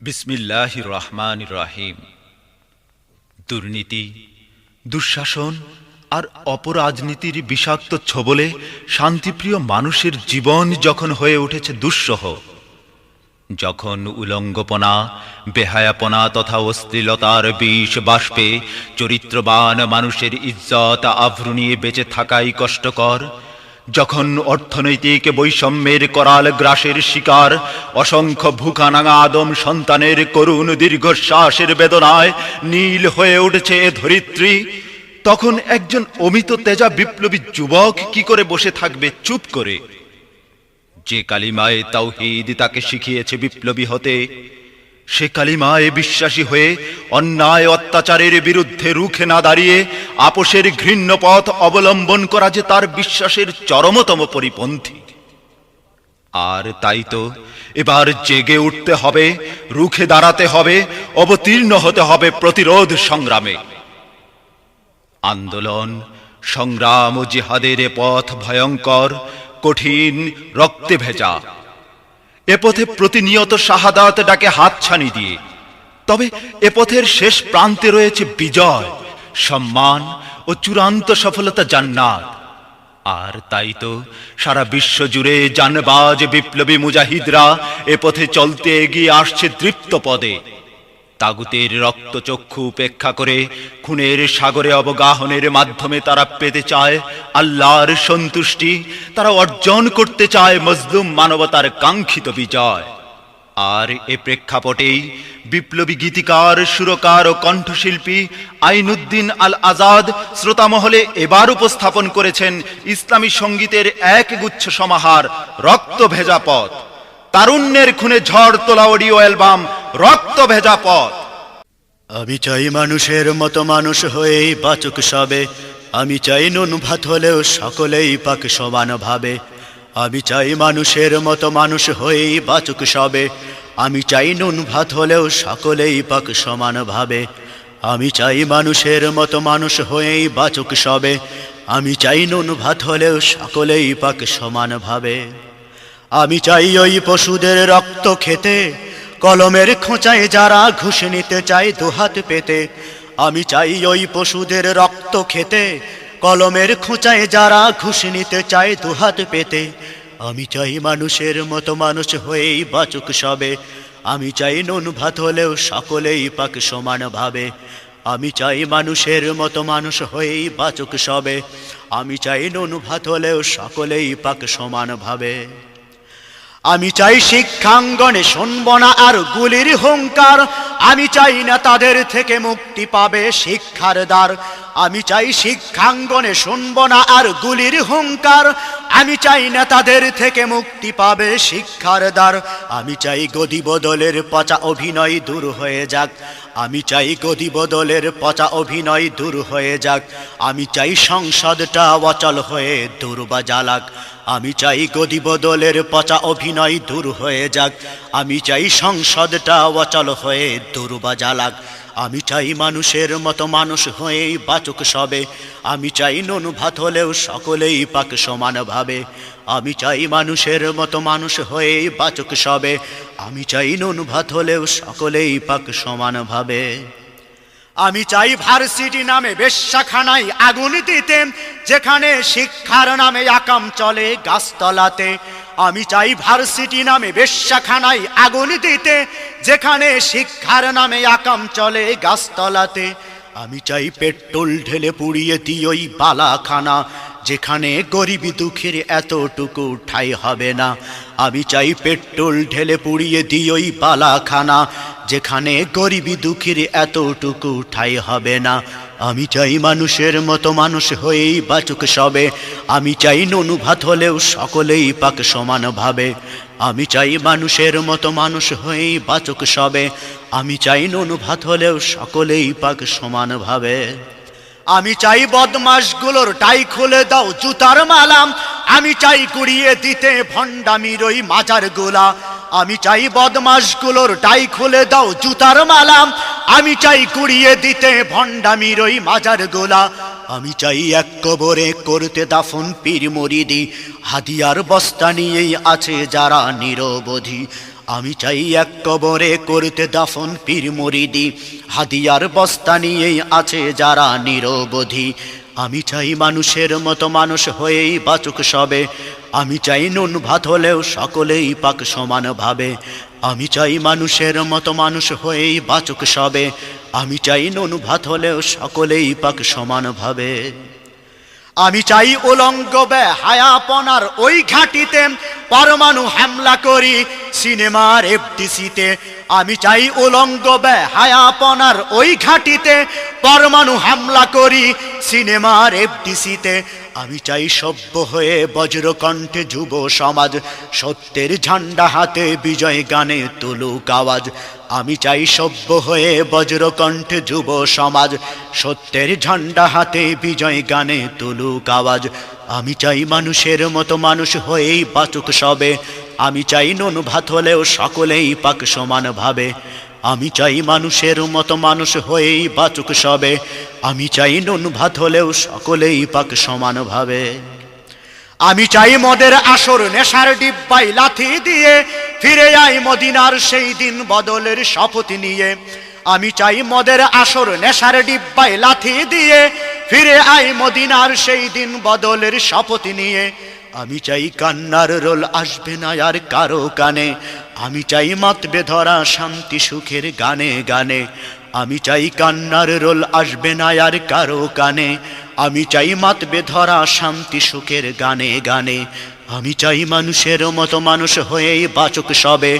বিসমিল্লাহির রহমানির রহিম। দুর্নীতি, দুঃশাসন আর অপরাজনীতির বিষাক্ত ছোবলে শান্তিপ্রিয় মানুষের জীবন যখন হয়ে উঠেছে দুঃসহ, যখন উলঙ্গপনা, বেহায়াপনা তথা অশ্লীলতার বিষ বাষ্পে চরিত্রবান মানুষের ইজ্জত আবরু নিয়ে বেঁচে থাকাই কষ্টকর, যখন অর্থনৈতিক বৈষম্যের করাল গ্রাসের শিকার অসংখ্য ভুখানাঙা আদম সন্তানের করুণ দীর্ঘশ্বাসের বেদনায় নীল হয়ে উঠেছে এ ধরিত্রী, তখন একজন অমিত তেজা বিপ্লবী যুবক কি করে বসে থাকবে চুপ করে? যে কালিমায়ে তাওহীদ তাকে শিখিয়েছে বিপ্লবী হতে, সে কালিমায় বিশ্বাসী হয়ে অন্যায় অত্যাচারের বিরুদ্ধে রুখে না দাঁড়িয়ে আপোষের ঘৃণ্য পথ অবলম্বন করা যে তার বিশ্বাসের চরমতম পরিপন্থী। আর তাই তো এবার জেগে উঠতে হবে, রুখে দাঁড়াতে হবে, অবতীর্ণ হতে হবে প্রতিরোধ সংগ্রামে। আন্দোলন, সংগ্রাম ও জিহাদের এ পথ ভয়ঙ্কর, কঠিন, রক্তে ভেজা। এ পথে প্রতিনিয়ত শাহাদাত ডাকে হাতছানি দিয়ে, তবে এ পথের শেষ প্রান্তে রয়েছে বিজয়, সম্মান ও চূড়ান্ত সফলতা, জান্নাত। আর তাই তো সারা বিশ্ব জুড়ে জানবাজ বিপ্লবী মুজাহিদরা এ পথে চলতে এগিয়ে আসছে দৃপ্ত পদে। তাগুতের রক্তচক্ষু উপেক্ষা করে খুনের সাগরে অবগাহনের মাধ্যমে তারা পেতে চায় আল্লাহর সন্তুষ্টি, তারা অর্জন করতে চায় মজলুম মানবতার কাঙ্ক্ষিত বিজয়। আর এ প্রেক্ষাপটেই বিপ্লবী গীতিকার, সুরকার ও কণ্ঠশিল্পী আইনুদ্দিন আল আজাদ শ্রোতামহলে এবার উপস্থাপন করেছেন ইসলামী সঙ্গীতের এক গুচ্ছ সমাহার রক্ত ভেজা পথ। তারুণ্যের খুনে ঝড় তোলা অডিও অ্যালবাম রক্ত ভেজা পথ। আমি চাই মানুষের মতো মানুষ হয়েই বাঁচুক সবে, আমি চাই নুন ভাত হলেও সকলেই পাক সমান ভাবে। আমি চাই মানুষের মতো মানুষ হয়েই বাঁচুক সবে, আমি চাই নুন ভাত হলেও সকলেই পাক সমান ভাবে। আমি চাই মানুষের মতো মানুষ হয়েই বাঁচুক সবে, আমি চাই নুন ভাত হলেও সকলেই পাক সমান ভাবে। আমি চাই ওই পশুদের রক্ত খেতে, কলমের খোঁচায় যারা ঘুষ নিতে চায় দুহাত পেতে। আমি চাই ওই পশুদের রক্ত খেতে, কলমের খোঁচায় যারা ঘুষ নিতে চায় দুহাত পেতে। আমি চাই মানুষের মতো মানুষ হয়েই বাঁচুক সবে, আমি চাই নুন ভাত হলেও সকলেই পাক সমান ভাবে। আমি চাই মানুষের মতো মানুষ হয়েই বাঁচুক সবে, আমি চাই নুন ভাত হলেও সকলেই পাক সমান ভাবে। আমি চাই শিক্ষাঙ্গনে শুনব না আর গুলির হুঙ্কার, আমি চাই না তাদের থেকে মুক্তি পাবে শিক্ষার দ্বার। আমি চাই শিক্ষাঙ্গনে শুনব না আর গুলির হুঙ্কার, আমি চাই না তাদের থেকে মুক্তি পাবে শিক্ষার দ্বার। আমি চাই গদি বদলের পচা অভিনয় দূর হয়ে যাক, আমি চাই গদি বদলের পচা অভিনয় দূর হয়ে যাক। আমি চাই সংসদটা অচল হয়ে দুর্বা জ্বালাক, আমি চাই গদি বদলের পচা অভিনয় দূর হয়ে যাক। আমি চাই সংসদটা অচল হয়ে দুর্বা জ্বালাক। আমি চাই মানুষের মতো মানুষ হয়েই বাঁচুক সবে, আমি চাই নুন ভাত হলেও সকলেই পাক সমান ভাবে। আমি চাই মানুষের মতো মানুষ হয়েই বাঁচুক সবে, আমি চাই নুন ভাত হলেও সকলেই পাক সমান ভাবে। আমি চাই ভার্সিটি নামে বেশ্যাখানায় আগুন দিতে, যেখানে শিক্ষার নামে আকাম চলে গাছতলাতে। আমি চাই ভার্সিটি নামে বেশ্যাখানায় আগুন দিতে, যেখানে শিক্ষার নামে আকাম চলে গাছতলাতে। আমি চাই পেট্রোল ঢেলে পুড়িয়ে দিই ওই বালাখানা, যেখানে গরিবী দুঃখের এতটুকু ঠাঁই হবে না। আমি চাই পেট্রোল ঢেলে পুড়িয়ে দিই ওই বালাখানা, যেখানে গরিবী দুঃখের এতটুকু ঠাঁই হবে না। আমি চাই মানুষের মতো মানুষ হয়েই বাঁচুক সবে, আমি চাই নুন ভাত হলেও সকলেই পাক সমান ভাবে। আমি চাই মানুষের মতো মানুষ হয়েই বাঁচুক সবে, আমি চাই নুন ভাত হলেও সকলেই পাক সমান ভাবে। আমি চাই বদমাশগুলোর টাই খুলে দাও জুতার মালা, আমি চাই গুড়িয়ে দিতে ভণ্ডামির ওই মাজার গোলা। আমি চাই বদমাশগুলোর টাই খুলে দাও জুতার মালা, আমি চাই গুড়িয়ে দিতে ভণ্ডামির ওই মাজার গোলা। আমি চাই এক কবরে করতে দাফন পীর মুরিদি, হাদিয়ার বস্তা নিয়েই আছে যারা নিরবধি। আমি চাই এক কবরে করতে দাফন পীর মুরিদি, হাদিয়ার বস্তা নিয়েই আছে যারা নিরবধি। আমি চাই মানুষের মতো মানুষ হয়েই বাঁচুক সবে, আমি চাই নুন ভাত হলেও সকলেই পাক সমানভাবে। আমি চাই মানুষের মতো মানুষ হয়েই বাঁচুক সবে, আমি চাই নুন ভাত হলেও সকলেই পাক সমানভাবে। আমি চাই উলঙ্গ বেহায়াপনার ওই ঘাঁটিতে পরমাণু হামলা করি সিনেমার এফডিসিতে। আমি চাই উলঙ্গ বেহায়াপনার ওই ঘাঁটিতে পরমাণু হামলা করি সিনেমার এফডিসিতে। আমি চাই সভ্য হয়ে বজ্রকণ্ঠে যুব সমাজ, সত্যের ঝান্ডা হাতে বিজয় গানে তুলুক আওয়াজ। আমি চাই সভ্য হয়ে বজ্রকণ্ঠে যুব সমাজ, সত্যের ঝান্ডা হাতে বিজয় গানে তুলুক আওয়াজ। আমি চাই মানুষের মতো মানুষ হয়েই বাঁচুক সবে, আমি চাই নুন ভাত হলেও সকলেই পাক সমানভাবে। আমি চাই মানুষের মতো মানুষ হয়েই বাঁচুক সবে, আমি চাই নুন ভাত হলেও সকলেই পাক সমানভাবে। আমি চাই মদের আসর নেশার ডিব্বাই লাথি দিয়ে ফিরে আই মদিনার সেই দিন বদলের শপথ নিয়ে। আমি চাই মদের আসর নেশার ডিব্বাই লাথি দিয়ে ফিরে আই মদিনার সেই দিন বদলের শপথ নিয়ে। আমি চাই কান্নার রোল আসবে না আর কারো কানে, আমি চাই মাতবে ধরা শান্তি সুখের গানে গানে। আমি চাই কান্নার রোল আসবে না আর কারো কানে, আমি চাই মাতবে ধরা শান্তি সুখের গানে গানে। আমি চাই মানুষের মতো মানুষ হয়েই বাঁচুক সবে,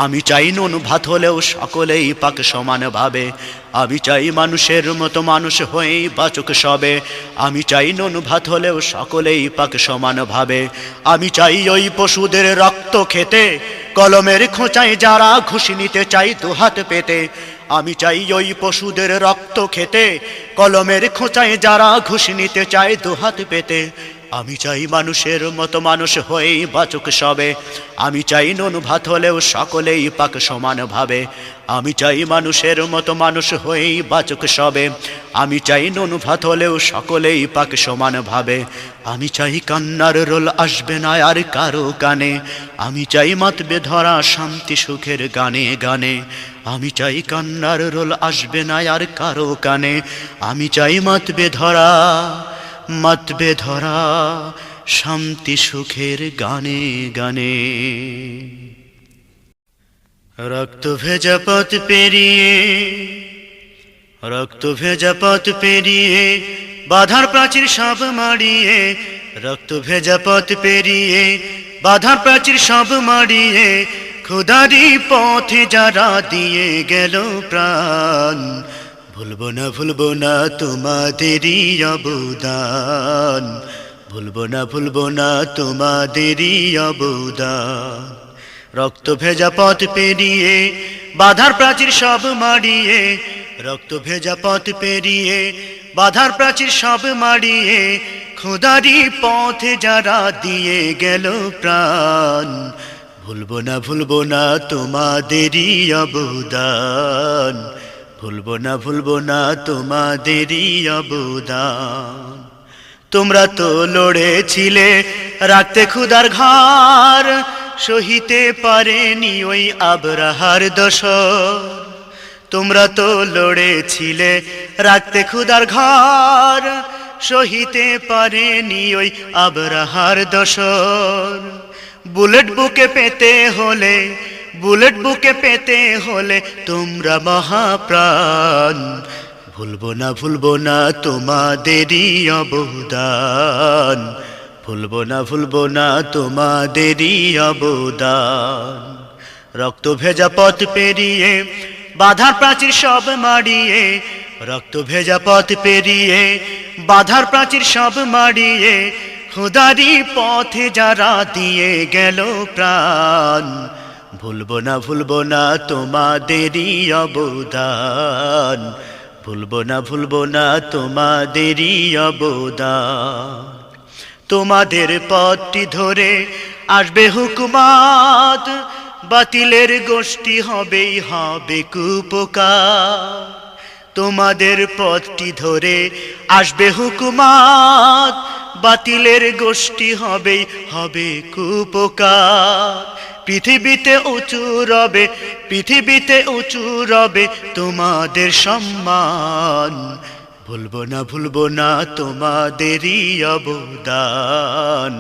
আমি চাই নুন ভাত হলেও সকলেই পাক সমানভাবে। আমি চাই মানুষের মতো মানুষ হয়েই বাঁচুক সবে, আমি চাই নুন ভাত হলেও সকলেই পাক সমানভাবে। আমি চাই ওই পশুদের রক্ত খেতে কলমের খোঁচায় যারা ঘুষ নিতে চাই দুহাত পেতে। আমি চাই ওই পশুদের রক্ত খেতে কলমের খোঁচায় যারা ঘুষ নিতে চায় দুহাত পেতে। আমি চাই মানুষের মতো মানুষ হয়েই বাঁচুক সবে, আমি চাই নুন ভাত হলেও সকলেই পাক সমানভাবে। আমি চাই মানুষের মতো মানুষ হয়েই বাঁচুক সবে, আমি চাই নুন ভাত হলেও সকলেই পাক সমানভাবে। আমি চাই কান্নার রোল আসবে না আর কারো কানে, আমি চাই মাতবে ধরা শান্তি সুখের গানে গানে। আমি চাই কান্নার রোল আসবে না আর কারো কানে, আমি চাই মাতবে ধরা শান্তি সুখের গানে গানে। রক্ত ভেজা পথ পেরিয়ে বাধার প্রাচীর সব মাড়িয়ে, রক্ত ভেজা পথ পেরিয়ে বাধার প্রাচীর সব মাড়িয়ে, খোদারি পথে যারা দিয়ে গেল প্রাণ। ভুলবো না তোমাদেরই অবদান, ভুলবো না তোমাদেরই অবদান। রক্ত ভেজা পথ পেরিয়ে বাধার প্রাচীর সব মাড়িয়ে, রক্ত ভেজা পথ পেরিয়ে বাধার প্রাচীর সব মাড়িয়ে, খোদারি পথে যারা দিয়ে গেল প্রাণ। ভুলবো না তোমাদেরই অবদান, ভুলবো না তোমাদেরই অবদান। তোমরা তো লড়েছিলে রাখতে ক্ষুধার ঘর, সহিতে পারেনি ওই আবরাহার দশর। তোমরা তো লড়েছিলে রাখতে ক্ষুধার ঘর, সহিতে পারেনি ওই আবরাহার দশর। বুলেট বুকে পেতে হলে তোমরা মহাপ্রাণ। ভুলবো না তোমাদেরই অবদান, ভুলবো না তোমাদেরই অবদান। রক্ত ভেজা পথ পেরিয়ে বাধার প্রাচীর সব মাড়িয়ে, রক্ত ভেজা পথ পেরিয়ে বাধার প্রাচীর সব মাড়িয়ে, খোদারি পথে যারা দিয়ে গেল প্রাণ। ভুলবো না তোমাদেরই অবদান, ভুলবো না তোমাদেরই অবদান। তোমাদের পথটি ধরে আসবে হুকুমাত, বাতিলের গোষ্ঠী হবেই হবে কুপোকাত। তোমাদের পথটি ধরে আসবে হুকুমাত, বাতিলের গোষ্ঠী হবেই হবে কুপোকাত। পৃথিবীতে উঁচু রবে, পৃথিবীতে উঁচু রবে তোমাদের সম্মান। ভুলবো না তোমাদেরই অবদান,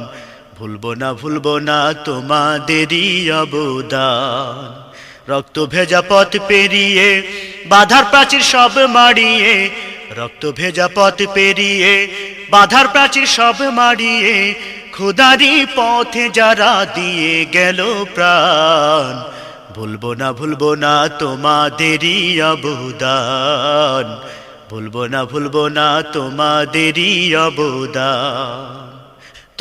ভুলবো না তোমাদেরই অবদান। রক্ত ভেজা পথ পেরিয়ে বাধার প্রাচীর সব মাড়িয়ে, রক্ত ভেজা পথ পেরিয়ে বাধার প্রাচীর সব মাড়িয়ে, খোদারি পথে যারা দিয়ে গেল প্রাণ। ভুলবো না তোমাদেরই অবদান, ভুলবো না তোমাদেরই অবদান।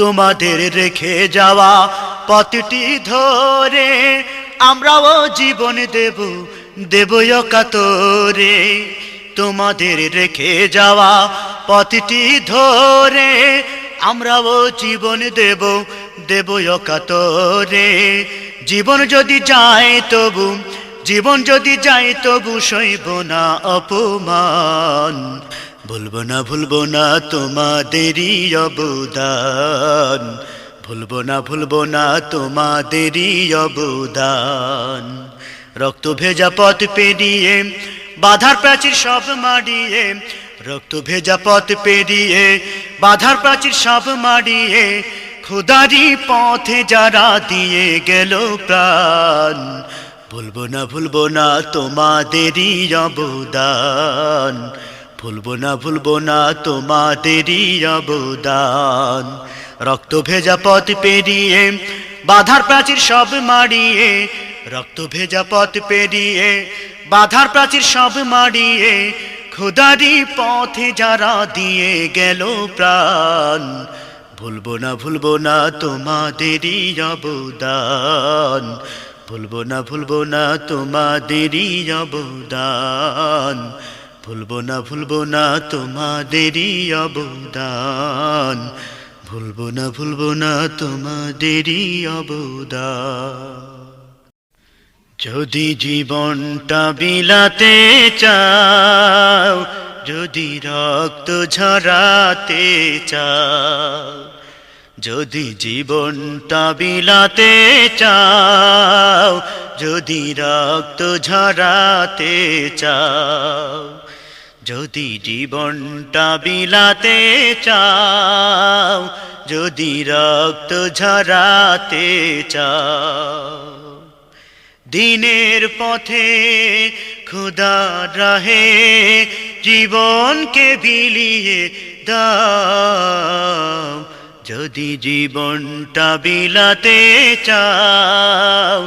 তোমাদের রেখে যাওয়া পথটি ধরে আমরাও জীবন দেব অকাতরে। তোমাদের রেখে যাওয়া পথটি ধরে আমরাও জীবন দেব অকাতরে। জীবন যদি যায় তবু সইব না অপমান। ভুলবো না তোমাদেরই অবদান, ভুলবো না তোমাদেরই অবদান। রক্ত ভেজা পথ পেরিয়ে বাধার প্রাচীর সব মাড়িয়ে, রক্ত ভেজা পথ পেরিয়ে বাধার প্রাচীর সব মাড়িয়ে, খোদারি পথে যারা দিয়ে গেল প্রাণ। ভুলবো না তোমাদেরই অবদান, ভুলবো না তোমাদেরই অবদান। রক্ত ভেজা পথ পেরিয়ে বাধার প্রাচীর সব মাড়িয়ে, রক্ত ভেজা পথ পেরিয়ে বাধার প্রাচীর সব মাড়িয়ে, খোদারি পথে যারা দিয়ে গেল প্রাণ। ভুলবো না তোমাদেরই অবদান, ভুলবো না তোমাদেরই অবদান, ভুলবো না তোমাদেরই অবদান, ভুলবো না তোমাদেরই অবদান। যদি জীবনটা বিলাতে চাও, যদি রক্ত ঝরাতে চাও, যদি জীবনটা বিলাতে চাও, যদি রক্ত ঝরাতে চাও, যদি জীবনটা বিলাতে চাও, যদি রক্ত ঝরাতে চাও, দিনের পথে খোদার রাহে জীবনকে বিলিয়ে দাও। যদি জীবনটা বিলাতে চাও,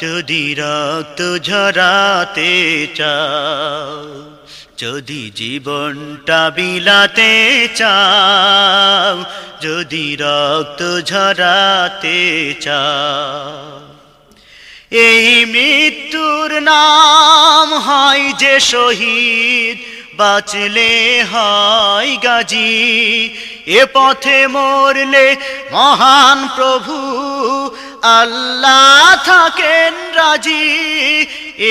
যদি রক্ত ঝরাতে চাও, যদি জীবনটা বিলাতে চাও, যদি রক্ত ঝরাতে চাও। এই মৃত্যুর নাম হয় যে শহীদ, বাঁচলে হয় গাজী। এ পথে মরলে মহান প্রভু আল্লাহ থাকেন রাজি।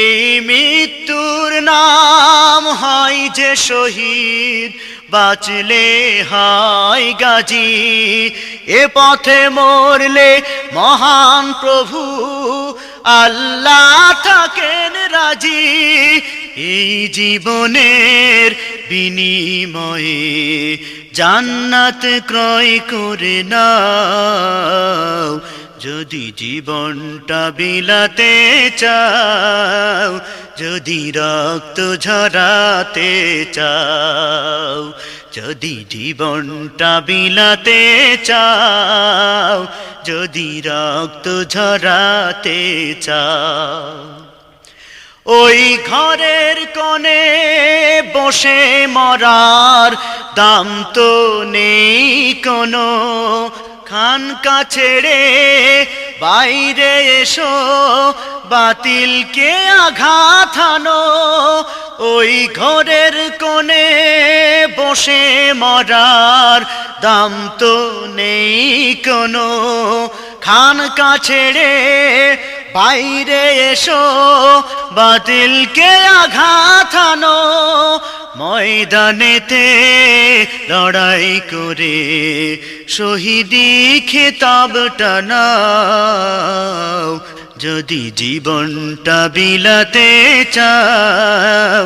এই মৃত্যুর নাম হয় যে শহীদ, বাঁচলে হয় গাজী। এ পথে মরলে মহান প্রভু আল্লাহ থাকেন রাজি। এই জীবনের বিনিময়ে জান্নাত ক্রয় করে নাও। যদি জীবনটা বিলাতে চাও, যদি রক্ত ঝরাতে চাও, যদি জীবনটা বিলাতে চাও, যদি রক্ত ঝরাতে চাও। ওই ঘরের কোণে বসে মরার দাম তো নেই কোনো, খানকা ছেড়ে বাইরে এসো বাতিলকে আঘাত হানো। ওই ঘরের কোণে বসে মরার দাম তো নেই কোনো, খানকা ছেড়ে বাইরে এসো বাতিলকে আঘাত হানো। ময়দানেতে লড়াই করে শহীদি খেতাবটা নাও। যদি জীবনটা বিলাতে চাও,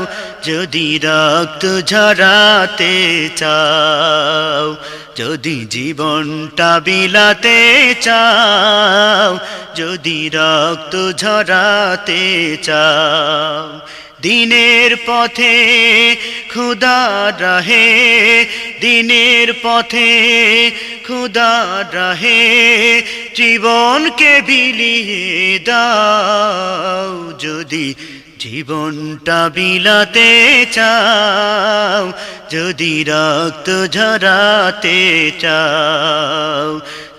যদি রক্ত ঝরাতে চাও, যদি জীবনটা বিলাতে চাও, যদি রক্ত ঝরাতে চাও, দিনের পথে খুদা রাহে, দিনের পথে খুদা রাহে জীবনকে বিলিয়ে দাও। যদি জীবনটা বিলাতে চাও, যদি রক্ত ঝরাতে চাও,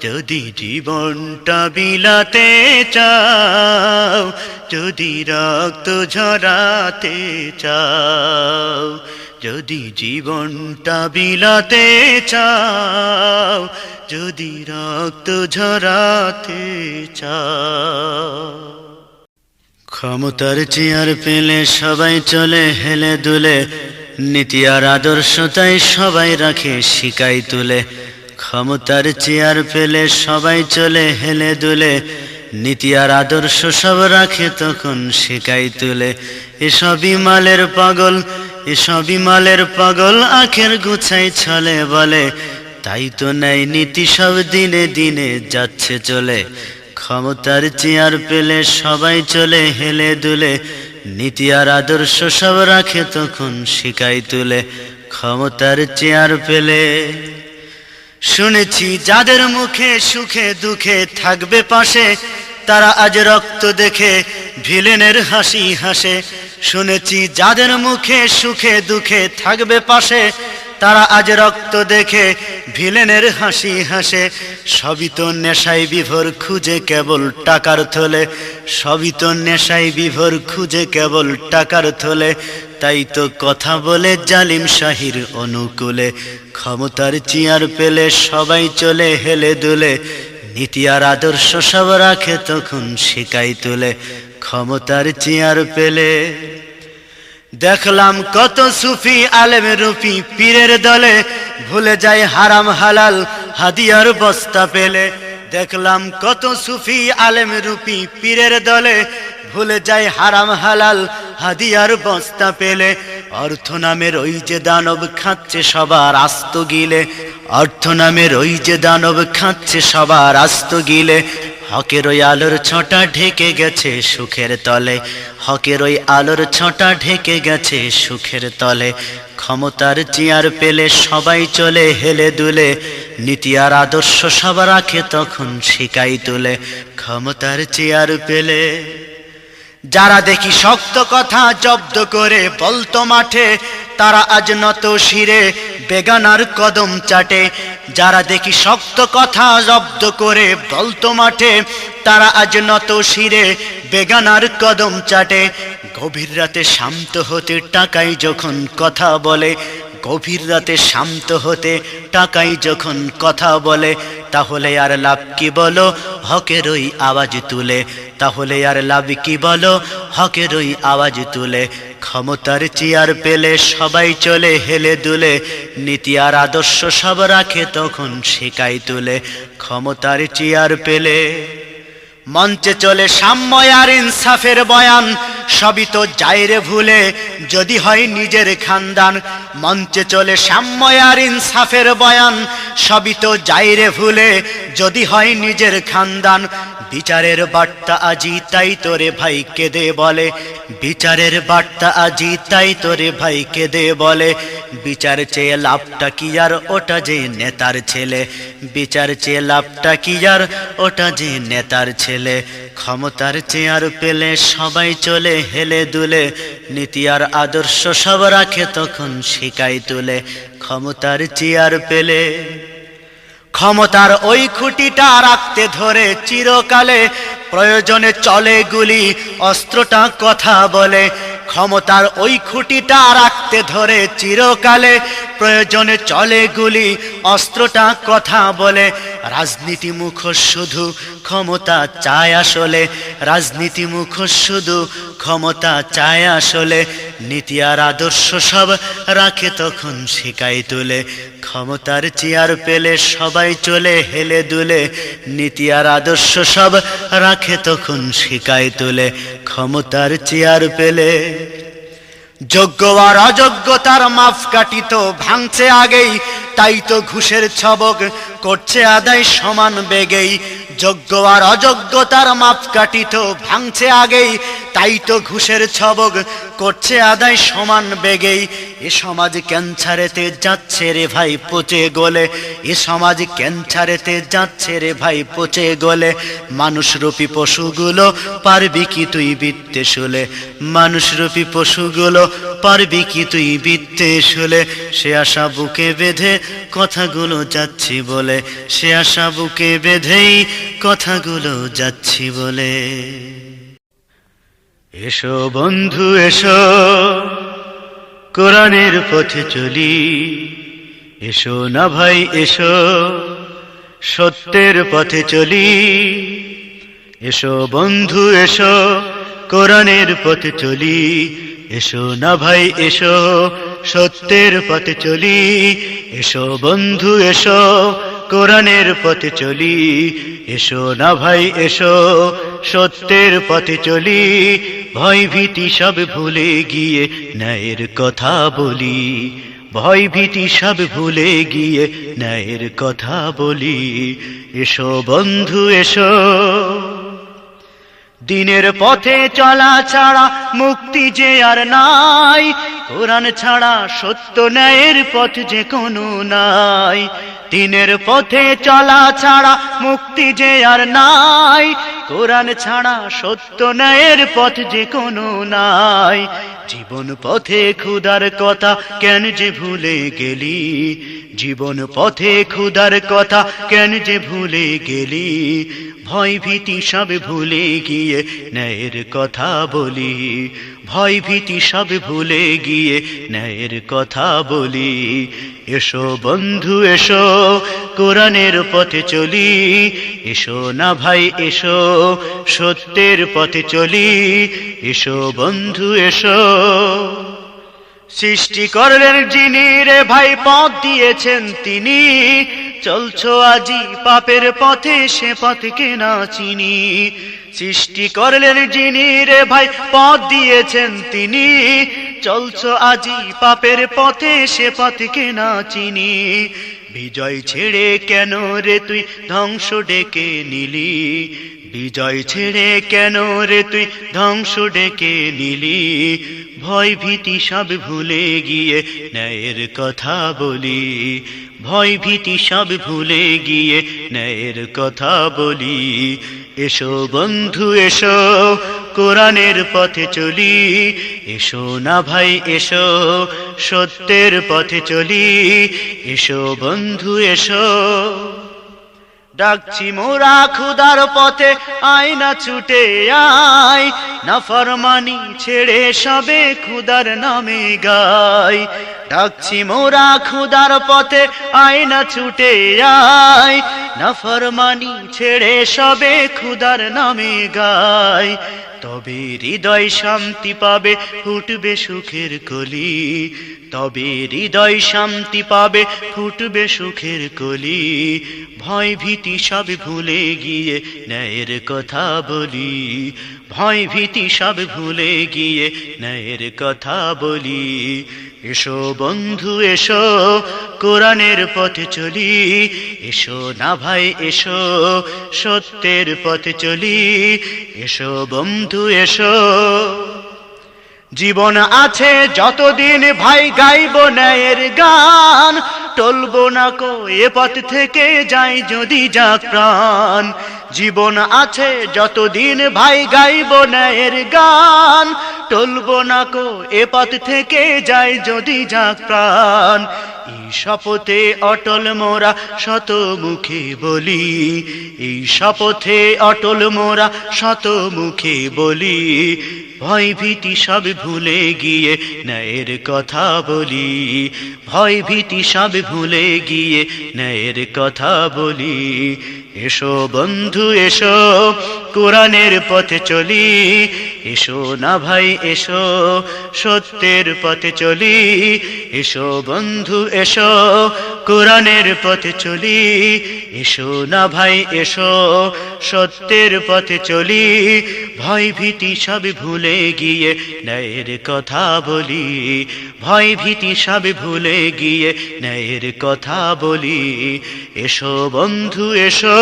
যদি জীবনটা বিলাতে চাও, যদি রক্ত ঝরাতে চাও, যদি জীবনটা বিলাতে চাও, যদি রক্ত ঝরাতে চাও। ক্ষমতার চেয়ার পেলে সবাই চলে হেলে দুলে, নীতি আর আদর্শ তাই সবাই রাখে শিকাই তুলে। ক্ষমতার চেয়ার পেলে সবাই চলে হেলে দুলে, নীতি আর আদর্শ সব রাখে তখন শিকাই তুলে। এসবই মালের পাগল, এসবই মালের পাগল আখের গুছাই ছলে বলে, তাই তো নাই নীতি সব দিনে দিনে যাচ্ছে চলে। ক্ষমতার চেয়ার পেলে সবাই চলে হেলে দুলে, নীতি আর আদর্শ সব রাখে তখন শিকাই তুলে। ক্ষমতার চেয়ার পেলে শুনেছি যাদের মুখে সুখে দুঃখে থাকবে পাশে, তারা আজ রক্ত দেখে ভিলেনের হাসি হাসে। শুনেছি যাদের মুখে সুখে দুঃখে থাকবে পাশে, তারা আজ রক্ত দেখে ভিলেনের হাসি হাসে। সবই তো নেশায় বিভোর খুঁজে কেবল টাকার থলে, সবই তো নেশায় বিভোর খুঁজে কেবল টাকার থলে, তাই তো কথা বলে জালিম শাহির অনুকূলে। ক্ষমতার চেয়ার পেলে সবাই চলে হেলে দুলে, নীতি আর আদর্শ সব রাখে তখন শিকাই তুলে। ক্ষমতার চেয়ার পেলে দেখলাম কত সুফি আলেম রূপী পীরের দলে, ভুলে যায় হারাম হালাল হাদিয়ার বস্তা পেলে। দেখলাম কত সুফি আলেম রূপী পীরের দলে, ভুলে যায় হারাম হালাল হাদিয়ার বস্তা পেলে। অর্থ নামের ওই যে দানব খাচ্ছে সবার আস্ত গিলে, অর্থ নামের ওই যে দানব খাচ্ছে সবার আস্ত গিলে। হকের ওই আলোর ছোঁটা ঢেকে গেছে সুখের তলে, হকের ওই আলোর ছোঁটা ঢেকে গেছে সুখের তলে। ক্ষমতার চেয়ার পেলে সবাই চলে হেলে দুলে, নীতি আর আদর্শ সব রাখে তখন শিকাই তুলে। ক্ষমতার চেয়ার পেলে যারা দেখি শক্ত কথা জব্দ করে বলতো মাঠে, তারা আজ নত শিরে বেগানার কদম চাটে। যারা দেখি শক্ত কথা জব্দ করে বলতো মাঠে, তারা আজ নত শিরে বেগানার কদম চাটে। গভীর রাতে শান্ত হতে টাকাই যখন কথা বলে, গভীর রাতে শান্ত হতে টাকাই যখন কথা বলে, তাহলে আর লাভ কি বলো হকের ওই আওয়াজ তুলে, তাহলে আর লাভ কি বলো হকের ওই আওয়াজ তুলে। ক্ষমতার চেয়ার পেলে সবাই চলে হেলে দুলে, নীতি আর আদর্শ সব রাখে তখন শিকাই তুলে। ক্ষমতার চেয়ার পেলে মঞ্চে চলে সাম্য আর ইনসাফের বয়ান, সবই তো যায়রে ভুলে যদি হয় নিজের খানদান। মঞ্চে চলে সাম্য আর ইনসাফের বয়ান, সবই তো যায়রে ভুলে যদি হয় নিজের খানদান। বিচারের বার্তা আজি তাই তোরে ভাই কেঁদে বলে, বিচারের বার্তা আজি তাই তোরে ভাই কেঁদে বলে। বিচার চেয়ে লাভটা কি আর ওটা যে নেতার ছেলে, বিচার চেয়ে লাভটা কি আর ওটা যে নেতার ছেলে। ক্ষমতার চেয়ার পেলে সবাই চলে হেলে দুলে, নীতি আর আদর্শ সব রাখে তখন শিকাই তুলে। ক্ষমতার চেয়ার পেলে ক্ষমতার ওই খুঁটিটা রাখতে ধরে চিরকালে, প্রয়োজনে চলে গুলি অস্ত্রটা কথা বলে। ক্ষমতার ওই খুঁটিটা রাখতে ধরে চিরকালে, প্রয়োজনে চলে গুলি অস্ত্রটা কথা বলে। রাজনীতি মুখোশ শুধু ক্ষমতা চায় আসলে, রাজনীতি মুখোশ শুধু ক্ষমতা চায় আসলে, নীতি আর আদর্শ সব রাখে তখন শিকায় তুলে, ক্ষমতার চেয়ার পেলে সবাই চলে হেলে দুলে, নীতি আর আদর্শ সব রাখে তখন শিকায় তুলে, ক্ষমতার চেয়ার পেলে। যোগ্য আর অযোগ্যতার মাপকাঠি তো ভাঙছে আগেই, তাই তো ঘুষের ছবক করছে আদায় সমান বেগেই, যোগ্য আর অযোগ্যতার মাপকাঠি তো ভাঙছে আগেই, তাই তো ঘুষের ছবক করছে আদায় সমান বেগেই। এ সমাজ ক্যান্সারেতে যাচ্ছে রে ভাই পচে গলে, এ সমাজ ক্যান্সারেতে যাচ্ছে রে ভাই পচে গলে, মানুষরূপী পশুগুলো পারবি কি তুই বিত্তে শুলে, মানুষরূপী পশুগুলো পারবি কি তুই বিত্তে শুলে, সে আশা বুকে বেঁধে কথাগুলো যাচ্ছি বলে, সে আশা বুকে বেঁধেই কথাগুলো যাচ্ছি বলে। এসো বন্ধু এসো কোরআনের পথে চলি, এসো না ভাই এসো সত্যের পথে চলি, এসো বন্ধু এসো কোরআনের পথে চলি, এসো না ভাই এসো সত্যের পথে চলি, এসো বন্ধু এসো কোরআনের পথে চলি, এসো না ভাই এসো সত্যের পথে চলি, ভয় ভীতি সব ভুলে গিয়ে ন্যায়ের কথা বলি, ভয় ভীতি সব ভুলে গিয়ে ন্যায়ের কথা বলি, এসো বন্ধু এসো। দিনের পথে চলা ছাড়া মুক্তি যে আর নাই, কোরআন ছাড়া সত্য ন্যায়ের পথ যে কোনো নাই, দিনের পথে চলা ছাড়া মুক্তি যে আর নাই, কোরআন ছাড়া সত্য ন্যায়ের পথ যে কোনো নাই, জীবন পথে ক্ষুধার কথা কেন যে ভুলে গেলি, জীবন পথে ক্ষুধার কথা কেন যে ভুলে গেলি, ভয় ভীতি সব ভুলে গিয়ে ন্যায়ের কথা বলি, ভয় ভীতি সব ভুলে গিয়ে ন্যায়ের কথা বলি, এসো বন্ধু এসো কোরআনের পথে চলি, এসো না ভাই এসো সত্যের পথে চলি, এসো বন্ধু এসো। সৃষ্টি করলেন যিনি রে ভাই পথ দিয়েছেন তিনি, চলছো আজি পাপের পথে সে পথকে না চিনি, সৃষ্টি করলেন যিনি রে ভাই পথ দিয়েছেন তিনি, চলছো আজি পাপের পথে সে পথকে না চিনি, বিজয় ছেড়ে কেন রে তুই ধ্বংস ডেকে নিলি, বিজয় ছেড়ে কেন রে তুই ধ্বংস ডেকে নিলি, ভয় ভীতি সব ভুলে গিয়ে ন্যায়ের কথা বলি, ভয় ভীতি সব ভুলে গিয়ে ন্যায়ের কথা বলি, এসো বন্ধু এসো কোরআনের পথে চলি, এসো না ভাই এসো সত্যের পথে চলি, এসো বন্ধু এসো। ডাকছি মোরা ক্ষুধার পথে আয় না ছুটে আয়, নাফরমানি ছেড়ে সবে ক্ষুধার নামে গাই, ডাকছি মোরা ক্ষুধার পথে আয় না ছুটে আয়, নাফরমানি ছেড়ে সবে ক্ষুধার নামে গাই, তবে হৃদয় শান্তি পাবে ফুটবে সুখের কলি, তবে হৃদয় শান্তি পাবে ফুটবে সুখের কলি, ভয় ভীতি সব ভুলে গিয়ে ন্যায়ের কথা বলি, ভয় ভীতি সব ভুলে গিয়ে ন্যায়ের কথা বলি, এসো বন্ধু এসো কোরআনের পথে চলি, এসো না ভাই এসো সত্যের পথে চলি, এসো বন্ধু এসো। জীবন আছে যতদিন ভাই গাইব ন্যায়ের গান, টলবো না কো এ পথ থেকে যাই যদি যাক প্রাণ, জীবন আছে যতদিন ভাই গাইব ন্যায়ের গান, টলবো না কো এ পথ থেকে যায় যদি যাক প্রাণ। এই শপথে অটল মোরা শত মুখে বলি, এই শপথে অটল মোরা শত মুখে বলি, ভয় ভীতি সব ভুলে গিয়ে ন্যায়ের কথা বলি, ভয় ভীতি সব ভুলে গিয়ে ন্যায়ের কথা বলি। এসো বন্ধু এসো কোরআনের পথে চলি, এসো না ভাই এসো সত্যের পথে চলি। এসো বন্ধু এসো কোরআনের পথে চলি, এসো না ভাই এসো সত্যের পথে চলি, ভয় ভীতি সব ভুলে গিয়ে ন্যায়ের কথা বলি, ভয় ভীতি সব ভুলে গিয়ে ন্যায়ের কথা বলি। এসো বন্ধু এসো।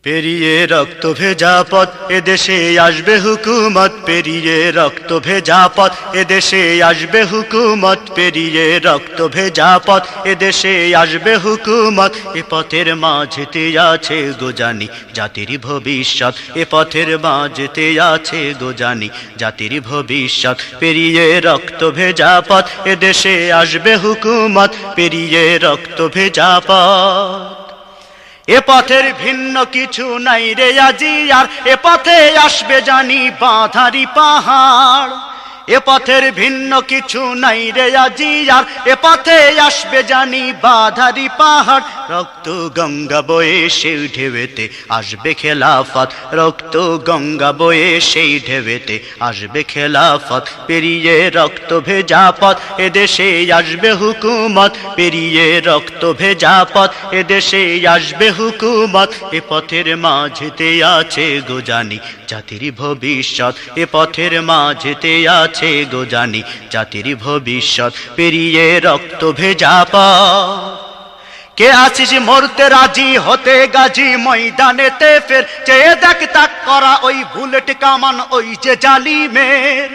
পেরিয়ে রক্ত ভেজা পথ এদেশে আসবে হুকুমত, পেরিয়ে রক্ত ভেজা পথ এদেশে আসবে হুকুমত, পেরিয়ে রক্ত ভেজা পথ এদেশে আসবে হুকুমত। এ পথের মাঝেতে আছে গোজানি জাতির ভবিষ্যৎ, এ পথের মাঝেতে আছে গোজানি জাতির ভবিষ্যৎ। পেরিয়ে রক্ত ভেজা পথ এদেশে আসবে হুকুমত, পেরিয়ে রক্ত ভেজা পথ। এ পথের ভিন্ন কিছু নাই রে আজি আর, এ পথে আসবে জানি বাঁধারি পাহাড়। এ পথের ভিন্ন কিছু নাই রে আজি আর, এ পথে আসবে জানি বাঁধারি পাহাড়। রক্ত গঙ্গা বয়ে সেই ঢেউতে আসবে খেলাফত, রক্ত গঙ্গা বয়ে সেই ঢেউতে আসবে খেলাফত। পেরিয়ে রক্ত ভেজা পথ এদেশে আসবে হুকুমত, পেরিয়ে রক্ত ভেজা পথ এদেশে আসবে হুকুমত। এ পথের মাঝেতে আছে গোজানি জাতির ভবিষ্যৎ, এ পথের মাঝেতে আছে গোজানি জাতির ভবিষ্যৎ। পেরিয়ে রক্ত ভেজা পথ। কে আছিস মরতে রাজি হতে গাজী ময়দানেতে ফের, চেয়ে দেখ তাক করা ওই বুলেট কামান ওই যে জালিমের।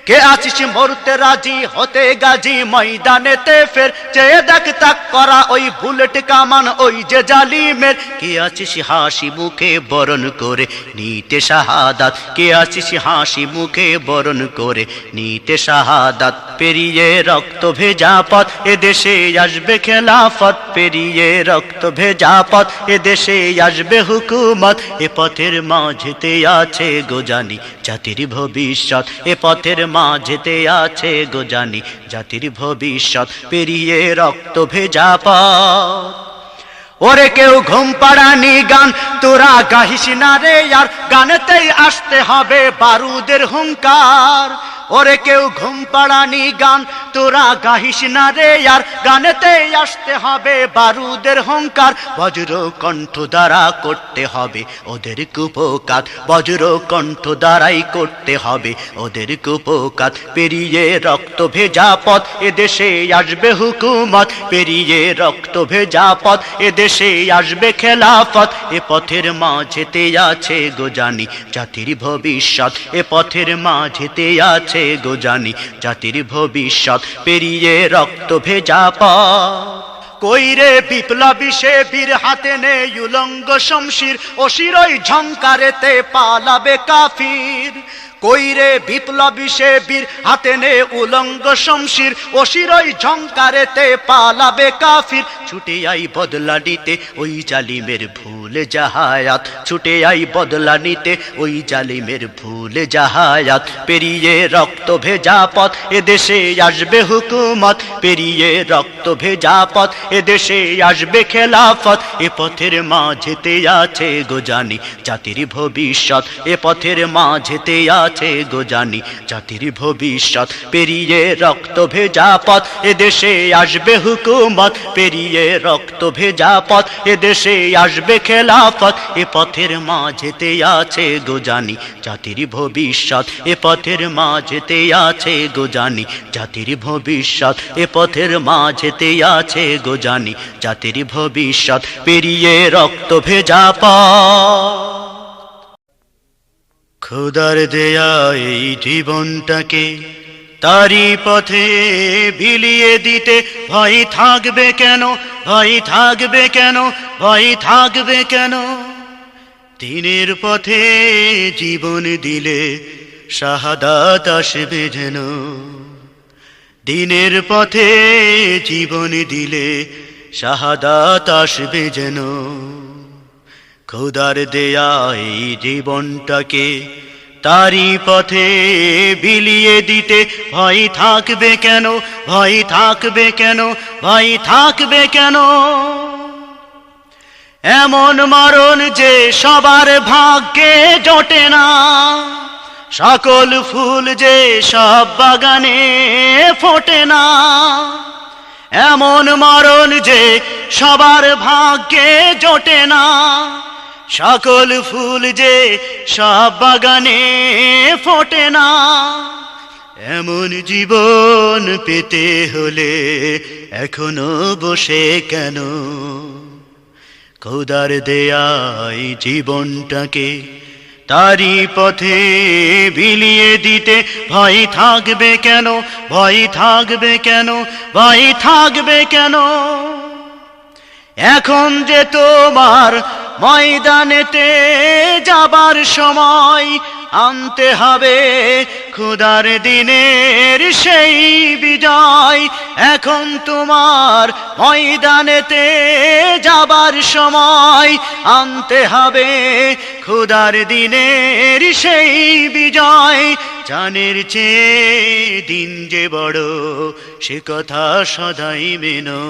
কে আছিস মরতে রাজি হতে গাজী ময়দানেতে ফের, চেয়ে দেখ তাক করা ওই বুলেট কামান ওই যে জালিমের। কে আছিস হাসি মুখে বরণ করে নিতে শাহাদাত, কে আছিস হাসি মুখে বরণ করে নিতে শাহাদাত। পেরিয়ে রক্ত ভেজা পথ এদেশে আসবে খেলাফত, পেরিয়ে রক্ত ভেজা পথ এদেশে আসবে হুকুমত। এ পথের মাঝেতে আছে গোজানি জাতির ভবিষ্যৎ, এ পথের মাঝেতে আছে গোজানি জাতির ভবিষ্যৎ। পেরিয়ে রক্ত ভেজা পথ। ওরে কেউ ঘুম পাড়ানি গান তোরা গাহিস না রে আর, গানেতেই আসতে হবে বারুদের হুঙ্কার। ওরে কেউ ঘুম পাড়ানি গান তোরা গাহিস না রে আর, গানেতেই আসতে হবে বারুদের হুঙ্কার। বজ্র কণ্ঠ দ্বারা করতে হবে ওদের কুপকাত, বজ্র কণ্ঠ দ্বারাই করতে হবে ওদের কুপকাত। পেরিয়ে রক্ত ভেজা পথ এদেশে আসবে হুকুমত, পেরিয়ে রক্ত ভেজা পথ এদেশে আসবে খেলাফত। এ পথের মাঝেতে আছে গোজানি জাতির ভবিষ্যৎ, এ পথের মাঝেতে আছে গোজানি জাতির ভবিষ্যৎ। পেরিয়ে রক্ত ভেজা পথ। কইরে বিপ্লবী সে বীর হাতে নে উলঙ্গ শমশির, অশিরই ঝংকারেতে পালাবে কাফির। কইরে বিপ্লবী সে বীর হাতে নে উলঙ্গ শমশির, অশিরই ঝংকারেতে পালাবে কাফির। ছুটে আই বদলা নিতে ওই জালিমের ভুলে জাহায়াত, ছুটে আই বদলা নিতে ওই জালিমের ভুলে জাহায়াত। পেরিয়ে রক্ত ভেজা পথ এদেশে আসবে হুকুমত, পেরিয়ে রক্ত ভেজা পথ এদেশে আসবে খেলাফত। এ পথের মাঝেতে আছে গোজানি জাতির ভবিষ্যৎ, এ পথের মাঝেতে আছে গোজানি জাতির ভবিষ্যৎ। পেরিয়ে রক্ত ভেজা পথ এদেশে আসবে হুকুমত, পেরিয়ে রক্ত ভেজা পথ এদেশে আসবে খেলাফত। এ পথের মাঝেতে আছে গোজানি জাতির ভবিষ্যৎ, এ পথের মাঝেতে আছে গোজানি জাতির ভবিষ্যৎ, এ পথের মাঝেতে আছে গোজানি জাতির ভবিষ্যৎ। পেরিয়ে রক্ত ভেজা পথ। খোদার দেয়া এই জীবনটাকে তারি পথে বিলিয়ে দিতে ভয় থাকবে কেন, ভয় থাকবে কেন, ভয় থাকবে কেন? দিনের পথে জীবন দিলে শাহাদাত আসবে যেন, দিনের পথে জীবন দিলে শাহাদাত আসবে যেন। খোদার দেয়া এই জীবনটাকে তারি পথে বিলিয়ে দিতে ভয় থাকবে কেন, ভয় থাকবে কেন, ভয় থাকবে কেন? এমন মরণ যে সবার ভাগ্যে জোটে না, সকল ফুল যে সব বাগানে ফোটে না। এমন মরণ যে সবার ভাগ্যে জোটে না, সকল ফুল যে সব বাগানে ফোটে না। এমন জীবন পেতে হলে এখনো বসে কেন? খোদার দেয়া এই জীবনটাকে তারি পথে বিলিয়ে দিতে ভয় থাকবে কেন, ভয় থাকবে কেন, ভয় থাকবে কেন? এখন যে তোমার ময়দানেতে যাবার সময়, আনতে হবে খোদার দিনের সেই বিজয়। এখন তোমার ময়দানেতে যাবার সময়, আনতে হবে খোদার দিনের সেই বিজয়। জানের চেয়ে দিন যে বড় সে কথা সদাই মেনো,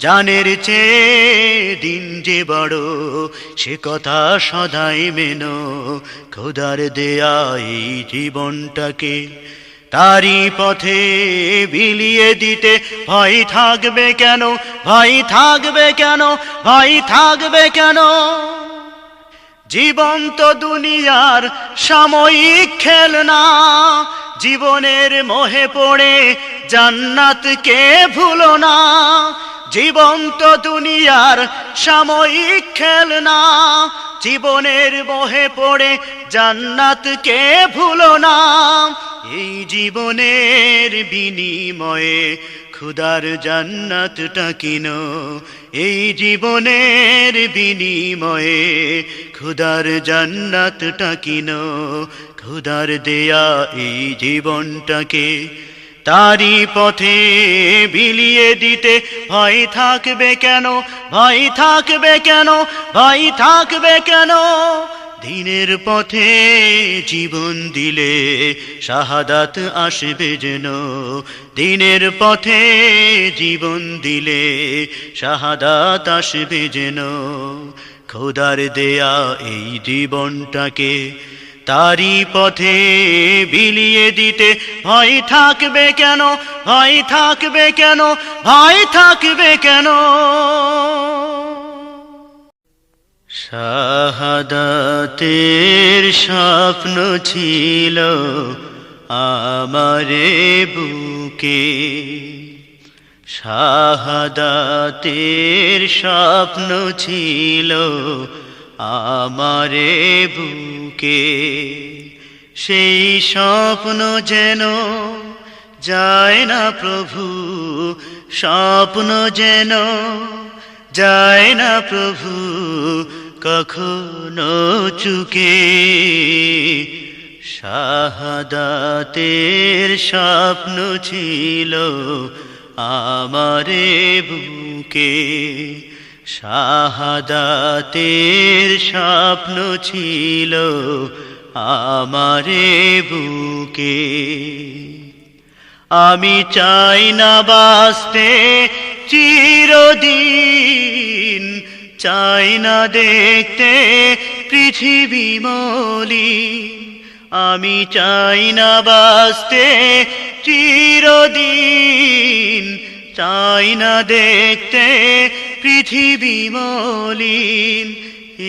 জানের চেয়ে দিন যে বড় সে কথা সদাই মেনো। খোদার দেয়া এই জীবনটাকে তারি পথে বিলিয়ে দিতে ভয় থাকবে কেন, ভয় থাকবে কেন, ভয় থাকবে কেন? জীবন তো দুনিয়ার সাময়িক খেলনা, জীবনের মোহে পড়ে জান্নাতকে ভুলো না। জীবন তো দুনিয়ার সাময়িক খেলনা, জীবনের মোহে পড়ে জান্নাতকে ভুলো না। এই জীবনের বিনিময়ে খুদার জান্নাতটা কিনো, এই জীবনের বিনিময়ে খুদার জান্নাতটা কিনো। খুদার দেয়া এই জীবনটাকে তারি পথে বিলিয়ে দিতে ভয় থাকবে কেন, ভয় থাকবে কেন, ভয় থাকবে কেন? দিনের পথে জীবন দিলে শাহাদাত আসবে যেন, দিনের পথে জীবন দিলে শাহাদাত আসবে যেন। খোদার দেয়া এই জীবনটাকে তারি পথে বিলিয়ে দিতে ভয় থাকবে কেন, ভয় থাকবে কেন, ভয় থাকবে কেন? শাহাদাতের স্বপ্ন ছিল আমারে বুকে, শাহাদাতের স্বপ্ন ছিল আমারে বুকে। সেই স্বপ্ন যেন যায় না প্রভু, স্বপ্ন যেন যায় না প্রভু কখনো চুকে। শাহাদাতের স্বপ্ন ছিল আমারে বুকে, শাহাদাতের স্বপ্ন ছিল আমারে বুকে। আমি চাই না বাঁচতে চিরদিন, চাই না দেখতে পৃথিবী মলিন। আমি চাই না বাঁচতে চিরদিন, চাই না দেখতে পৃথিবী মলিন।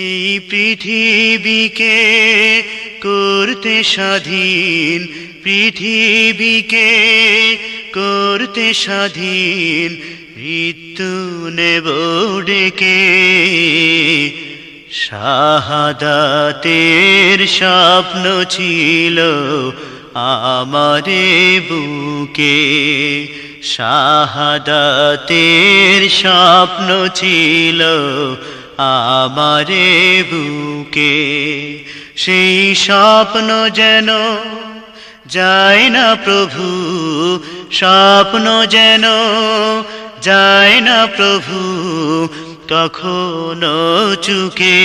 এই পৃথিবীকে করতে স্বাধীন, পৃথিবীকে করতে স্বাধীন, মৃত্যু নেব ডেকে। শাহাদাতের স্বপ্ন ছিল আমারে বুকে শাহাদাতের স্বপ্ন ছিল আমারে বুকে সেই স্বপ্ন যেন যায় না প্রভু স্বপ্ন যেন যায় না প্রভু কখনো চুকে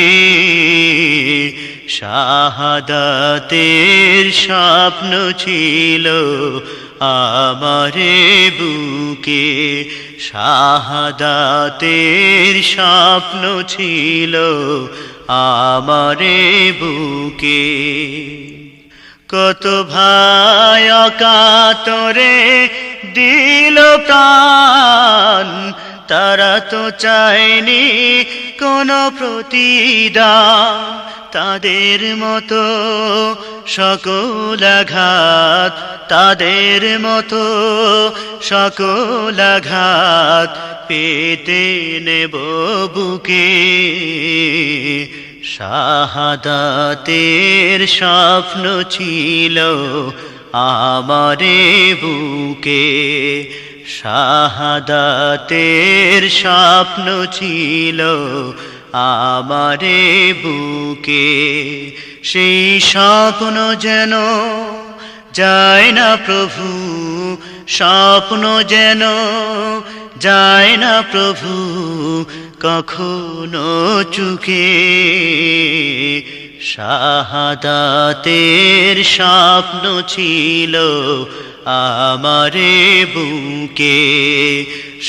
শাহাদাতের স্বপ্ন ছিল আমারে বুকে শাহাদাতের স্বপ্ন ছিল আমারে বুকে কত ভাই অকাতরে দিল প্রাণ তারা তো চায়নি কোনো প্রতিদান তাদের মতো সকল আঘাত তাদের মতো সকল আঘাত পেতে নেব বুকে শাহাদাতের স্বপ্ন ছিল আমারে বুকে শাহাদাতের স্বপ্ন ছিল আমারে বুকে সেই স্বপ্ন যেন যায় না প্রভু স্বপ্ন যেন যায় না প্রভু কখনো চুকে শাহাদাতের স্বপ্ন ছিল আমারে বুকে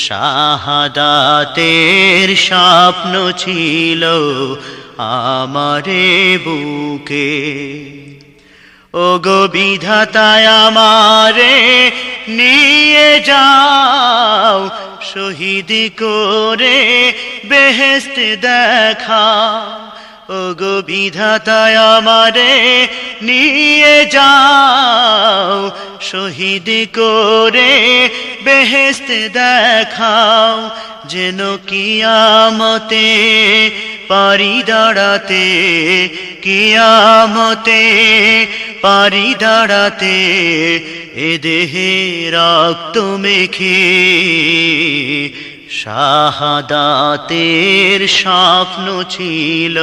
শাহাদাতের স্বপ্ন ছিল আমারে বুকে ওগো বিধাতায় আমারে নিয়ে যাও শহীদ করে বেহেশত দেখা ওগো বিধাতায় আমারে নিয়ে যাও শহীদ করে বেহেশত দেখাও যেন কিয়ামতে পারি দাঁড়াতে কিয়ামতে পারি দাঁড়াতে এ দেহে রক্ত মেখে শাহাদাতের স্বপ্ন ছিল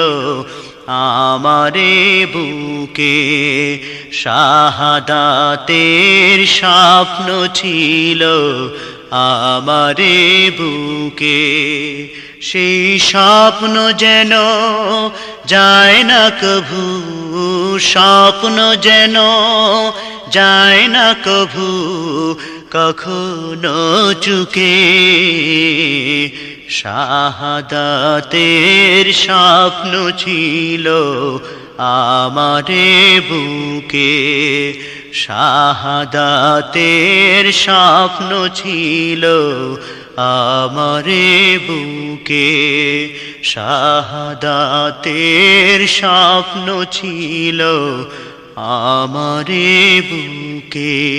আমারে বুকে শাহাদাতের স্বপ্ন ছিল আমারে বুকে সেই স্বপ্ন যেন যায় না কভু স্বপ্ন যেন যায় না কভু কখনো চুকে শাহাদাতের স্বপ্ন ছিল আমারে বুকে শাহাদাতের স্বপ্ন ছিল আমারে বুকে শাহাদাতের স্বপ্ন ছিল আমারে বুকে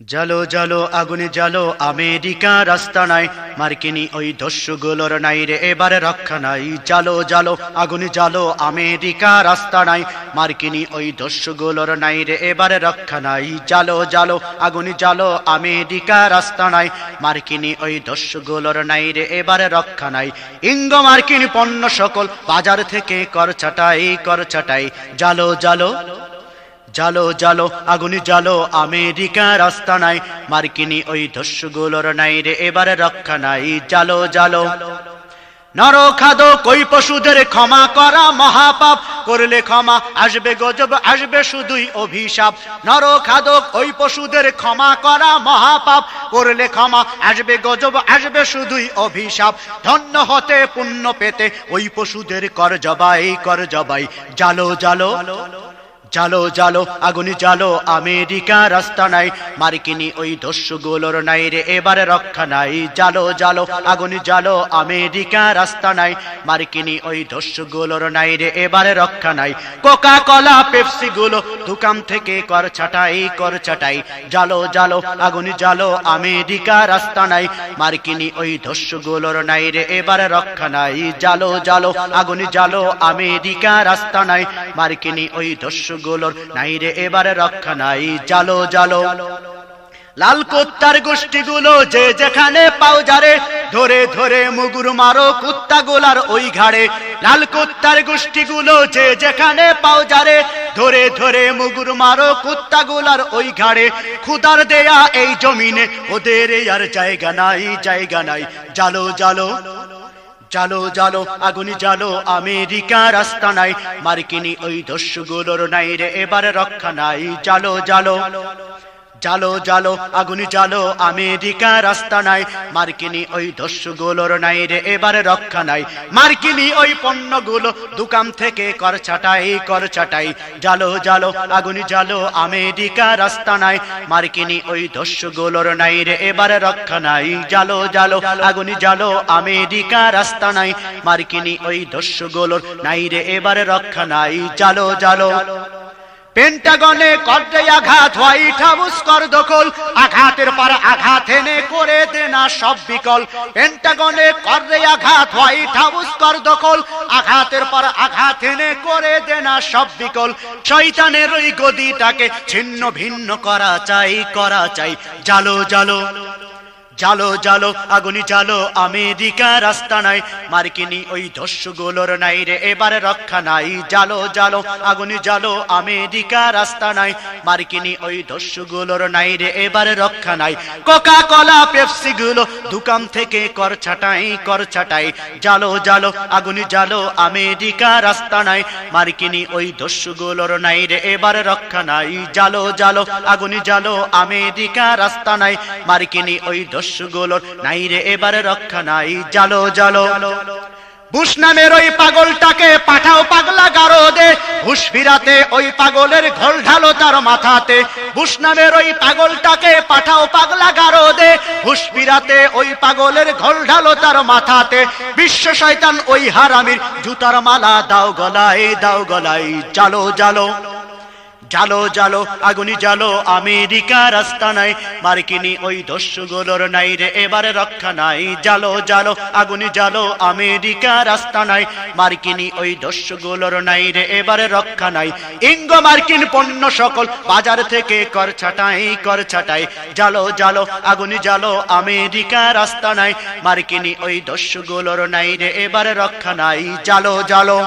জালো জালো আগুনে জালো আমেরিকা রাস্তা নাই মার্কিনি ওই দস্যুগুলোর নাই রে এবারে রক্ষা নাই জালো জালো আগুনে জালো আমেরিকা রাস্তা নাই মার্কিনি ওই দস্যুগুলোর নাই রে এবারে রক্ষা নাই জালো জালো আগুনে জালো আমেরিকা রাস্তা নাই মার্কিনি ওই দস্যুগুলোর নাই রে এবারে রক্ষা নাই ইঙ্গো মার্কিন পণ্য সকল বাজার থেকে কর ছাটাই জালো জালো জালো জালো আগুনে জালো আমেরিকা রাস্তা নাই মার্কিনি ওই দস্যুগুলোর নাই রে এবারে রক্ষা নাই জালো জালো নরখাদক ওই পশুদের ক্ষমা করা মহাপাপ করলে ক্ষমা আসবে গজব আসবে শুধুই অভিশাপ নরখাদক ওই পশুদের ক্ষমা করা মহাপাপ করলে ক্ষমা আসবে গজব আসবে শুধুই অভিশাপ ধন্য হতে পুণ্য পেতে ওই পশুদের কর জবাই জালো জালো জালো জালো আগুনে জালো আমেরিকা রাস্তা নাই মার্কিনি ওই দস্যুগুলোর নাই রে এবারে রক্ষা নাই জালো জালো আগুনে জালো আমেরিকা রাস্তা নাই মার্কিনি ওই দস্যুগুলোর নাই রে এবারে রক্ষা নাই কোকা কোলা পেপসি গুলো দোকান থেকে কর ছাটাই জালো জালো আগুনে জালো আমেরিকা রাস্তা নাই মার্কিনি ওই দস্যুগুলোর নাই রে এবারে রক্ষা নাই জালো জালো আগুনে জালো আমেরিকা রাস্তা নাই মার্কিনি ওই দস্যু দস্যুগুলোর নাই রে এবারে রক্ষা নাই, জালো জালো। লাল কুত্তার গোষ্ঠীগুলো যে যেখানে পাও যারে, ধরে ধরে মুগুর মারো কুত্তাগুলার ওই ঘাড়ে। লাল কুত্তার গোষ্ঠীগুলো যে যেখানে পাও যারে, ধরে ধরে মুগুর মারো কুত্তাগুলার ওই ঘাড়ে। খুদার দেয়া এই জমিনে ওদের আর জায়গা নাই, জায়গা নাই, জালো জালো। জালো জালো আগুনি জালো আমেরিকার আস্তানায়, মার্কিনি ওই দস্যুগুলোর নাই রে এবারে রক্ষা নাই, জালো জালো। জালো জালো আগুনি জালো আমেরিকার আস্তানায়, মার্কিনি ওই দস্যুগুলোর নাই রে এবারে রক্ষা নাই। মার্কিনি ওই পণ্যগুলো দোকান থেকে কর ছাটাই, কর ছাটাই, জালো জালো আগুনি জালো আমেরিকার আস্তানায়, মার্কিনি ওই দস্যুগুলোর নাই রে এবারে রক্ষা নাই, জালো জালো আগুনি জালো আমেরিকার আস্তানায়, মার্কিনি ওই দস্যুগুলোর নাই রে এবারে রক্ষা নাই, জালো জালো। পেন্টাগনে করতে আঘাত, হোয়াইট হাউস কর দখল, আঘাতের পর আঘাত এনে করে দে না সব বিকল। পেন্টাগনে করতে আঘাত, হোয়াইট হাউস কর দখল, আঘাতের পর আঘাত এনে করে দে না সব বিকল। শয়তানের ওই গদিটাকে ছিন্ন ভিন্ন করা চাই, করা চাই, জালো জালো। জালো জালো আগুনি জালো আমেরিকার আস্তানায়, মার্কিনি ওই দস্যুগুলোর নাই রে এবারে রক্ষা নাই, জালো জালো আগুনি জালো আমেরিকার আস্তানায়, মার্কিনি ওই দস্যুগুলোর নাই রে এবারে রক্ষা নাই। কোকা কোলা পেপসি গুলো দোকান থেকে কর ছাটাই, কর ছাটাই, জালো জালো আগুনি জালো আমেরিকার আস্তানায়, মার্কিনি ওই দস্যুগুলোর নাই রে এবারে রক্ষা নাই, জালো জালো আগুনি জালো আমেরিকার আস্তানায়, মার্কিনি ওই দস্যুগুলোর নাই রে এবারে রক্ষা নাই, জালো জালো। বুশ নামের ওই পাগলটাকে পাঠাও পাগলা গারদে, হুশ ফিরাতে ওই পাগলের ঘোল ঢালো তার মাথাতে। বুশ নামের ওই পাগলটাকে পাঠাও পাগলা গারদে, হুশ ফিরাতে ওই পাগলের ঘোল ঢালো তার মাথাতে। বিশ্ব শয়তান ওই হারামির জুতার মালা দাও গলায়, দাও গলায়, জালো জালো। জালো জালো আগুনি জালো আমেরিকার আস্তানায়, মার্কিনি ওই দস্যুগুলোর নাই রে এবারে রক্ষা নাই, জালো জালো আগুনি জালো আমেরিকার আস্তানায়, মার্কিনি ওই দস্যুগুলোর নাই রে এবারে রক্ষা নাই। ইঙ্গো মার্কিন পণ্য সকল বাজার থেকে কর ছাটাই, কর ছাটাই, জালো জালো আগুনি জালো আমেরিকার আস্তানায়, মার্কিনি ওই দস্যুগুলোর নাই রে এবারে রক্ষা নাই, জালো জালো।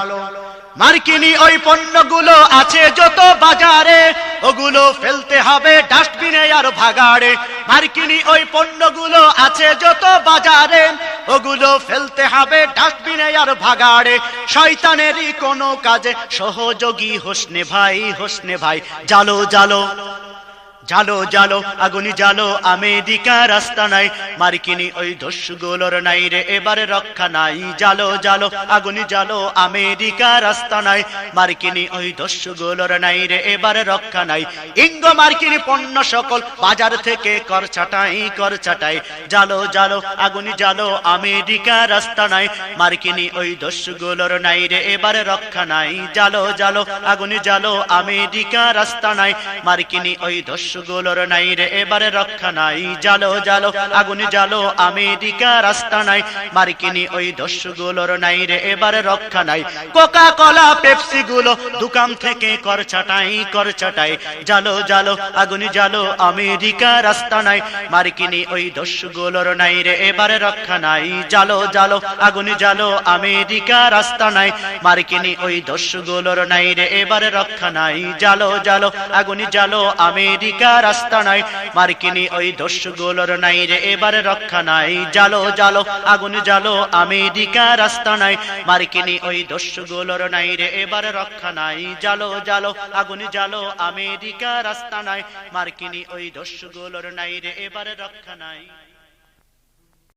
মার্কিনি ওই পণ্যগুলো আছে যত বাজারে, ওগুলো ফেলতে হবে ডাস্টবিনে আর ভাগাড়ে। মার্কিনি ওই পণ্যগুলো আছে যত বাজারে, ওগুলো ফেলতে হবে ডাস্টবিনে আর ভাগাড়ে। শয়তানেরই কোনো কাজে সহযোগী হোসনে ভাই, হোসনে ভাই, জালো জালো। জালো জালো আগুনি জালো আমেরিকার আস্তানায়, মার্কিনি ওই দস্যুগুলোর নাই রে এবারে রক্ষা নাই, জালো জালো আগুনি জালো আমেরিকার আস্তানায়, মার্কিনি ওই দস্যুগুলোর নাই রে এবারে রক্ষা নাই। ইঙ্গো মার্কিনি পণ্য সকল বাজার থেকে কর ছাটাই, কর ছাটাই, জালো জালো আগুনি জালো আমেরিকার আস্তানায়, মার্কিনি ওই দস্যুগুলোর নাই রে এবারে রক্ষা নাই, জালো জালো আগুনি জালো আমেরিকার আস্তানায়, মার্কিনি ওই দস্যুগুলোর নাই রে এবারে রক্ষা নাই, জালো জালো আগুনি জালো আমেরিকার আস্তানায়, মার্কিনি ওই দস্যুগুলোর নাই রে এবারে রক্ষা নাই। কোকা কোলা পেপসি গুলো দোকান থেকে কর ছাটাই, কর ছাটাই, জালো জালো আগুনি জালো আমেরিকার আস্তানায়, মার্কিনি ওই দস্যুগুলোর নাই রে এবারে রক্ষা নাই, জালো জালো আগুনি জালো আমেরিকার আস্তানায়, মার্কিনি ওই দস্যুগুলোর নাই রে এবারে রক্ষা নাই, জালো জালো আগুনি জালো আমেরিকার আস্তানায়, মার্কিনি ওই দস্যুগুলোর নাই রে এবারে রক্ষা নাই, জালো জালো আগুনি জালো আমেরিকার আস্তানায়, মার্কিনি ওই দস্যুগুলোর নাই রে এবারে রক্ষা নাই, জালো জালো আগুনি জালো আমেরিকার আস্তানায়, মার্কিনি ওই দস্যুগুলোর নাই রে এবারে রক্ষা নাই।